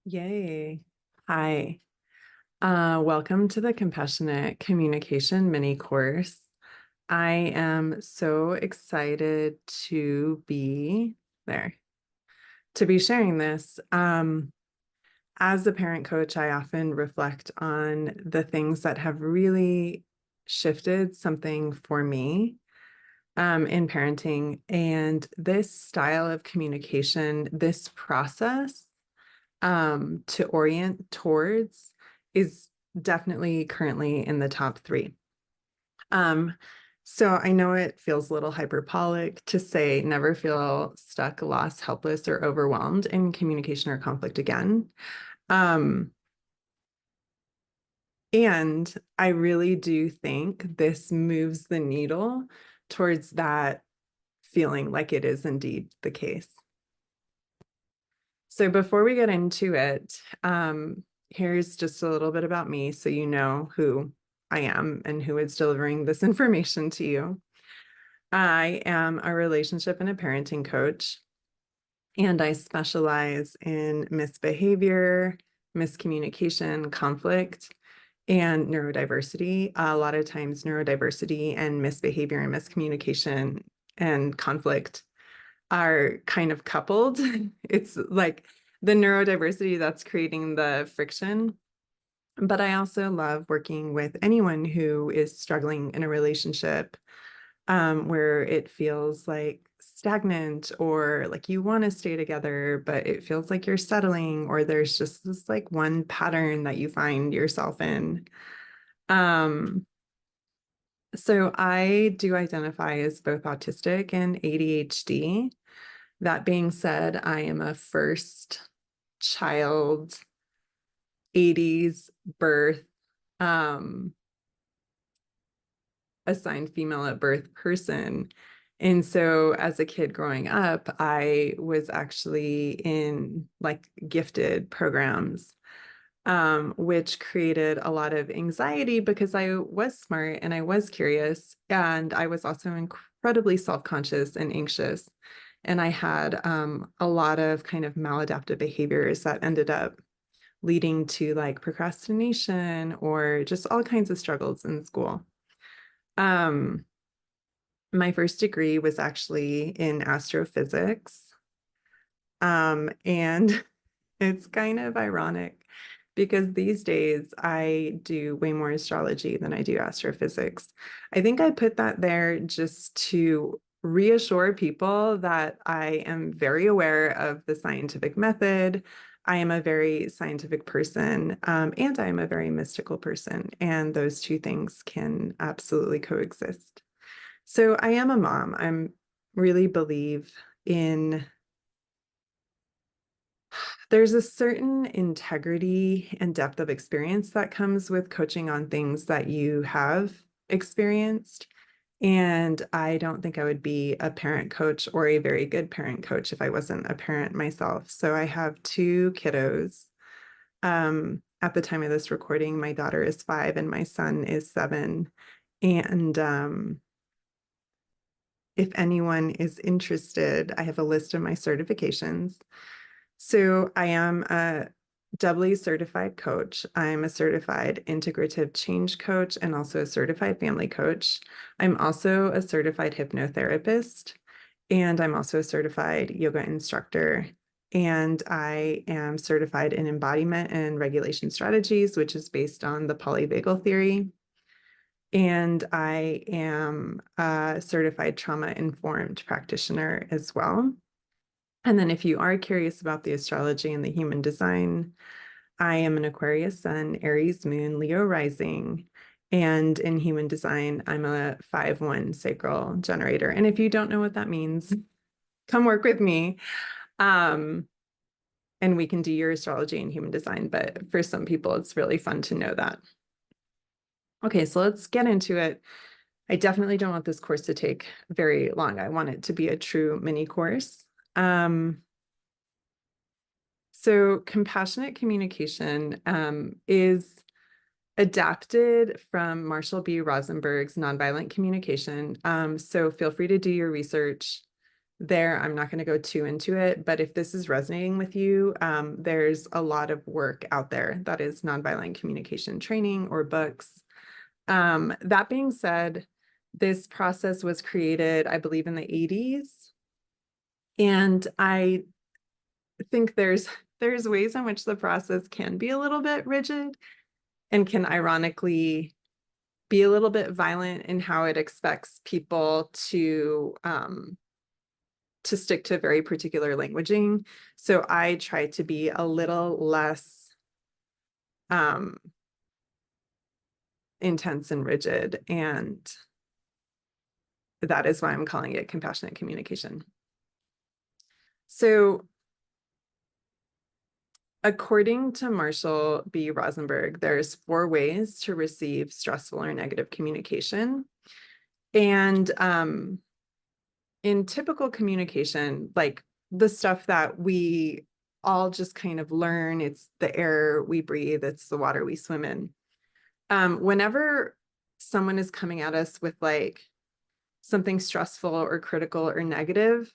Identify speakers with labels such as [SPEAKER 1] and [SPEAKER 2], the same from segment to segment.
[SPEAKER 1] Yay. Hi. Welcome to the Compassionate Communication mini course. I am so excited to be there, to be sharing this. As a parent coach, I often reflect on the things that have really shifted something for me in parenting. And this style of communication, this process to orient towards is definitely currently in the top three. Um, so I know it feels a little hyperbolic to say never feel stuck, lost, helpless, or overwhelmed in communication or conflict again. Um, and I really do think this moves the needle towards that feeling like it is indeed the case. So before we get into it, here's just a little bit about me so you know who I am and who is delivering this information to you. I am a relationship and a parenting coach, and I specialize in misbehavior, miscommunication, conflict, and neurodiversity. A lot of times, neurodiversity and misbehavior and miscommunication and conflict are kind of coupled. It's like the neurodiversity that's creating the friction. But I also love working with anyone who is struggling in a relationship where it feels like stagnant or like you want to stay together, but it feels like you're settling, or there's just this like one pattern that you find yourself in. Um, so I do identify as both autistic and ADHD. That being said, I am a first child, 80s birth, um, assigned female at birth person. And so as a kid growing up, I was actually in like gifted programs, which created a lot of anxiety because I was smart and I was curious. And I was also incredibly self-conscious and anxious. And I had a lot of kind of maladaptive behaviors that ended up leading to like procrastination or just all kinds of struggles in school. Um, my first degree was actually in astrophysics. And it's kind of ironic because these days I do way more astrology than I do astrophysics. I think I put that there just to reassure people that I am very aware of the scientific method. I am a very scientific person, and I am a very mystical person, and those two things can absolutely coexist. So I am a mom. I'm really believe in there's a certain integrity and depth of experience that comes with coaching on things that you have experienced. And I don't think I would be a parent coach or a very good parent coach if I wasn't a parent myself. So I have two kiddos. At the time of this recording, my daughter is 5 and my son is 7. And if anyone is interested, I have a list of my certifications. So I am a doubly certified coach. I'm a certified integrative change coach and also a certified family coach. I'm also a certified hypnotherapist, and I'm also a certified yoga instructor. And I am certified in embodiment and regulation strategies, which is based on the polyvagal theory. And I am a certified trauma-informed practitioner as well. And then if you are curious about the astrology and the human design, I am an Aquarius sun, Aries moon, Leo rising. And in human design, I'm a 5/1 sacral generator. And if you don't know what that means, come work with me. Um, and we can do your astrology and human design. But for some people, it's really fun to know that. Okay, so let's get into it. I definitely don't want this course to take very long. I want it to be a true mini course. So compassionate communication is adapted from Marshall B. Rosenberg's nonviolent communication. So feel free to do your research. there. I'm not going to go too into it, but if this is resonating with you, there's a lot of work out there that is nonviolent communication training or books. That being said, this process was created, I believe, in the 80s. And I think there's ways in which the process can be a little bit rigid and can ironically be a little bit violent in how it expects people to stick to very particular languaging. So I try to be a little less intense and rigid, and that is why I'm calling it compassionate communication. So according to Marshall B. Rosenberg, there's 4 ways to receive stressful or negative communication. And in typical communication, like the stuff that we all just kind of learn, it's the air we breathe, it's the water we swim in. Whenever someone is coming at us with like something stressful or critical or negative,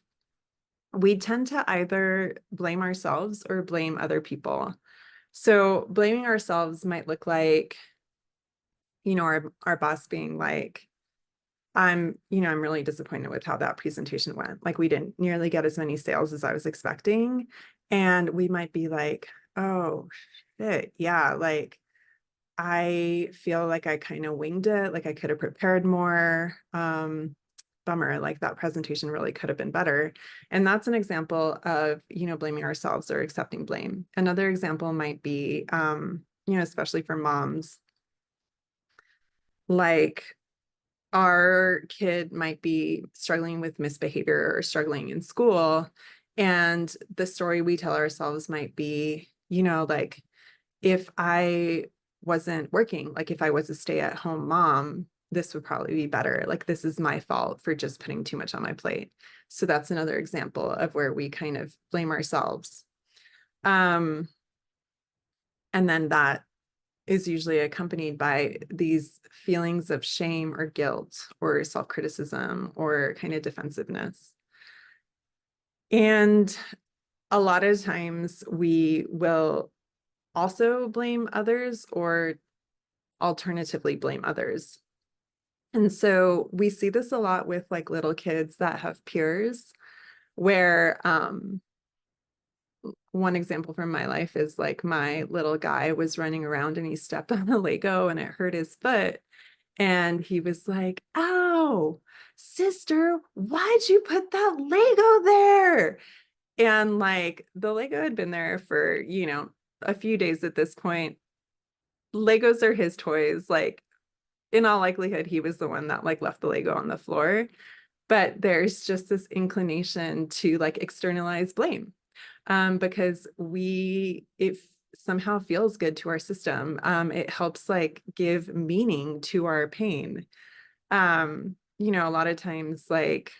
[SPEAKER 1] we tend to either blame ourselves or blame other people. So blaming ourselves might look like, our boss being like, I'm really disappointed with how that presentation went. Like we didn't nearly get as many sales as I was expecting. And we might be like, oh shit, yeah, like I feel like I kind of winged it, like I could have prepared more. Bummer, like that presentation really could have been better. And that's an example of, blaming ourselves or accepting blame. Another example might be, especially for moms, like our kid might be struggling with misbehavior or struggling in school. And the story we tell ourselves might be, like if I wasn't working, like if I was a stay-at-home mom, this would probably be better. Like this is my fault for just putting too much on my plate. So that's another example of where we kind of blame ourselves. And then that is usually accompanied by these feelings of shame or guilt or self-criticism or kind of defensiveness. And a lot of times we will also blame others or alternatively blame others. And so we see this a lot with like little kids that have peers where one example from my life is like my little guy was running around and he stepped on a Lego and it hurt his foot. And he was like, "Ow, sister, why'd you put that Lego there?" And like the Lego had been there for, a few days at this point. Legos are his toys. Like in all likelihood, he was the one that like left the Lego on the floor. But there's just this inclination to like externalize blame. Because it somehow feels good to our system. It helps like give meaning to our pain. A lot of times, like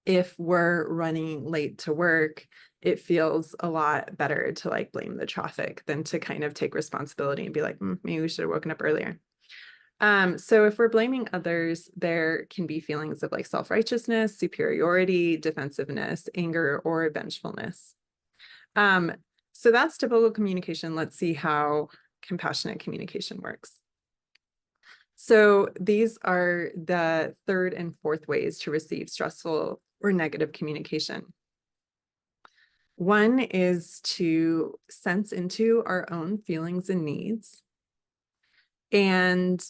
[SPEAKER 1] if we're running late to work, it feels a lot better to like blame the traffic than to kind of take responsibility and be like, maybe we should have woken up earlier. So if we're blaming others, there can be feelings of like self-righteousness, superiority, defensiveness, anger, or vengefulness. So that's typical communication. Let's see how compassionate communication works. So these are the 3rd and 4th ways to receive stressful or negative communication. One is to sense into our own feelings and needs. And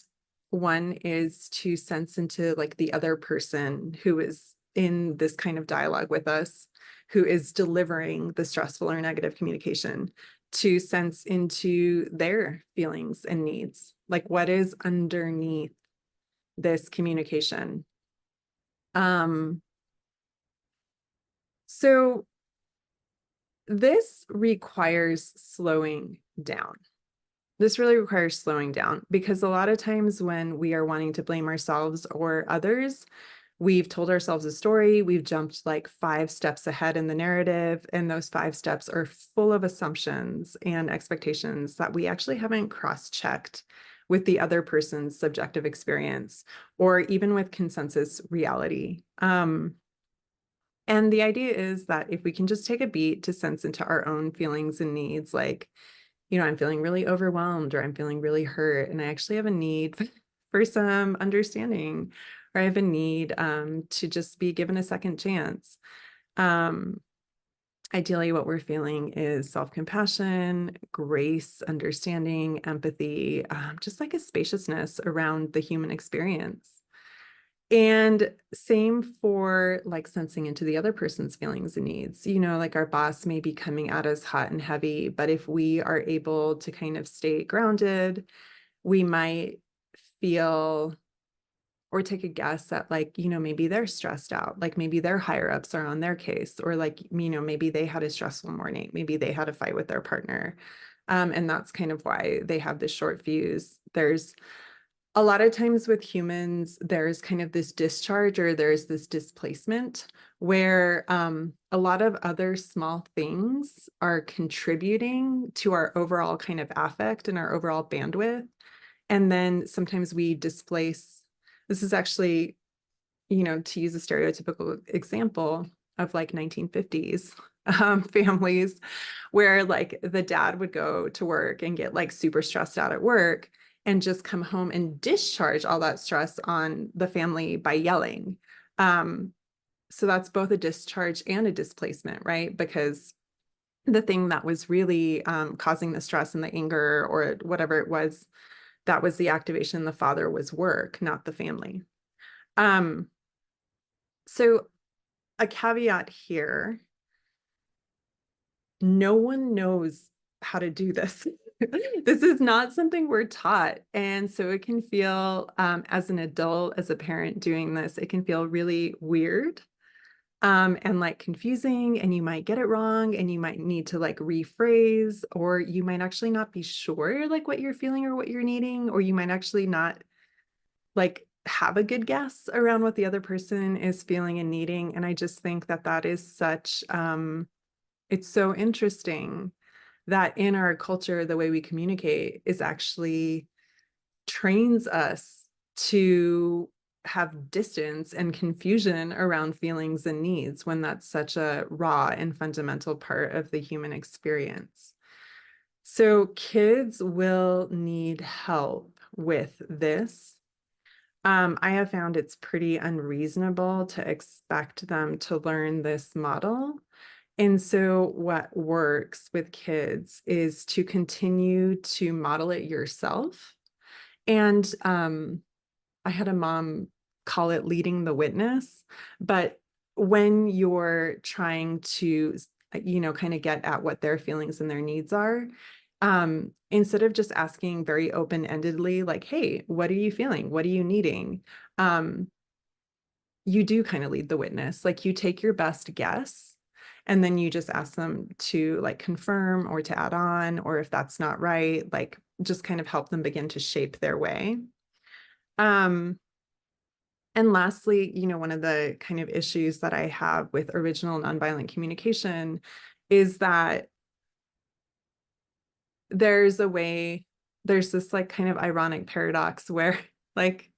[SPEAKER 1] one is to sense into like the other person who is in this kind of dialogue with us, who is delivering the stressful or negative communication, to sense into their feelings and needs, like what is underneath this communication. So this requires slowing down. This really requires slowing down because a lot of times when we are wanting to blame ourselves or others, we've told ourselves a story, we've jumped like 5 steps ahead in the narrative, and those 5 steps are full of assumptions and expectations that we actually haven't cross-checked with the other person's subjective experience or even with consensus reality. And the idea is that if we can just take a beat to sense into our own feelings and needs, like, I'm feeling really overwhelmed or I'm feeling really hurt, and I actually have a need for some understanding, or I have a need to just be given a second chance. Um, Ideally, what we're feeling is self-compassion, grace, understanding, empathy, just like a spaciousness around the human experience. And same for like sensing into the other person's feelings and needs. Like our boss may be coming at us hot and heavy, but if we are able to kind of stay grounded, we might feel or take a guess that, like, maybe they're stressed out, like maybe their higher ups are on their case, or like, maybe they had a stressful morning, maybe they had a fight with their partner. And that's kind of why they have this short fuse. There's a lot of times with humans, there's kind of this discharge or there's this displacement where a lot of other small things are contributing to our overall kind of affect and our overall bandwidth. And then sometimes we displace. This is actually, to use a stereotypical example of like 1950s families where like the dad would go to work and get like super stressed out at work and just come home and discharge all that stress on the family by yelling. So that's both a discharge and a displacement, right? Because the thing that was really causing the stress and the anger or whatever it was, that was the activation. The father was work, not the family. So a caveat here, no one knows how to do this. This is not something we're taught. And so it can feel, as an adult, as a parent doing this, it can feel really weird and like confusing, and you might get it wrong and you might need to like rephrase, or you might actually not be sure like what you're feeling or what you're needing, or you might actually not like have a good guess around what the other person is feeling and needing. And I just think that that is such, it's so interesting that in our culture, the way we communicate is actually trains us to have distance and confusion around feelings and needs when that's such a raw and fundamental part of the human experience. So kids will need help with this. I have found it's pretty unreasonable to expect them to learn this model. And so what works with kids is to continue to model it yourself. And I had a mom call it leading the witness, but when you're trying to, kind of get at what their feelings and their needs are, instead of just asking very open-endedly, like, hey, what are you feeling? What are you needing? Um, you do kind of lead the witness. Like you take your best guess and then you just ask them to like confirm or to add on, or if that's not right, like just kind of help them begin to shape their way. Um, and lastly, one of the kind of issues that I have with original nonviolent communication is that there's this like kind of ironic paradox where like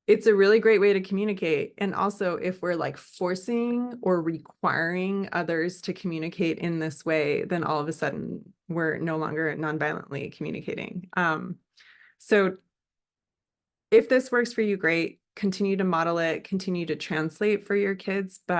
[SPEAKER 1] it's a really great way to communicate. And also, if we're like forcing or requiring others to communicate in this way, then all of a sudden we're no longer nonviolently communicating. So if this works for you, great. Continue to model it, continue to translate for your kids, but